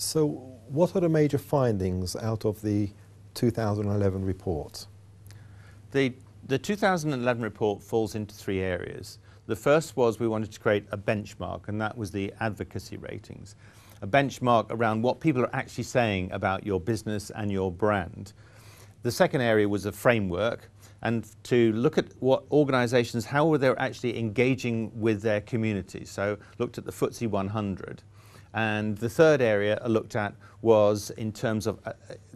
So what are the major findings out of the 2011 report? The 2011 report falls into three areas. The first was we wanted to create a benchmark, and that was the advocacy ratings. A benchmark around what people are actually saying about your business and your brand. The second area was a framework, and to look at what organizations, how were they actually engaging with their communities. So looked at the FTSE 100. And the third area I looked at was in terms of,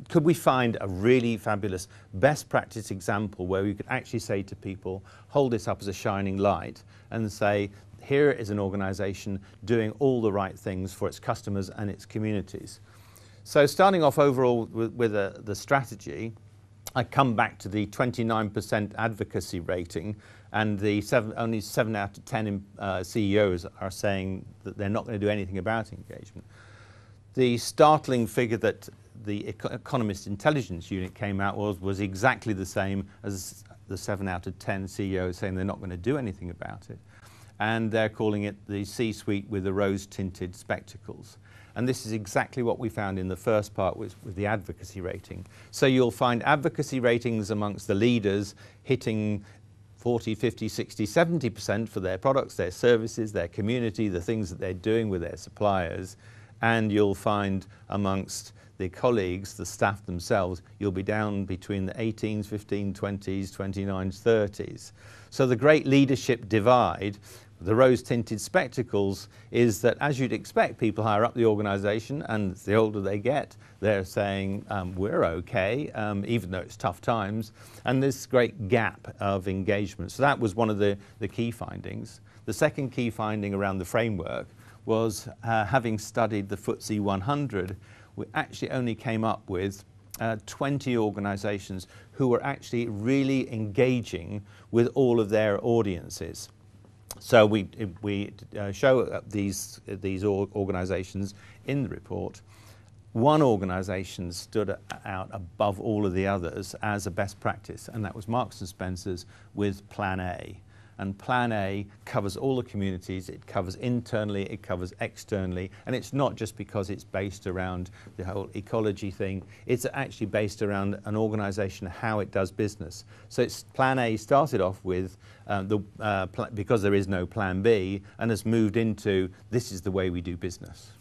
could we find a really fabulous best practice example where we could actually say to people, hold this up as a shining light and say, here is an organization doing all the right things for its customers and its communities. So starting off overall with the strategy, I come back to the 29% advocacy rating, and the only 7 out of 10 CEOs are saying that they're not going to do anything about engagement. The startling figure that the Economist Intelligence Unit came out was exactly the same as the 7 out of 10 CEOs saying they're not going to do anything about it. And they're calling it the C-suite with the rose-tinted spectacles. And this is exactly what we found in the first part with the advocacy rating. So you'll find advocacy ratings amongst the leaders hitting 40, 50, 60, 70% for their products, their services, their community, the things that they're doing with their suppliers. And you'll find amongst the colleagues, the staff themselves, you'll be down between the 18s, 15, 20s, 29s, 30s. So the great leadership divide, the rose-tinted spectacles, is that, as you'd expect, people higher up the organization, and the older they get, they're saying, we're okay, even though it's tough times, and this great gap of engagement. So that was one of the key findings. The second key finding around the framework was, having studied the FTSE 100, we actually only came up with 20 organizations who were actually really engaging with all of their audiences. So we show these organizations in the report. One organization stood out above all of the others as a best practice, and that was Marks & Spencer's with Plan A. And Plan A covers all the communities, it covers internally, it covers externally, and it's not just because it's based around the whole ecology thing, it's actually based around an organization, how it does business. So Plan A started off with, because there is no Plan B, and has moved into, this is the way we do business.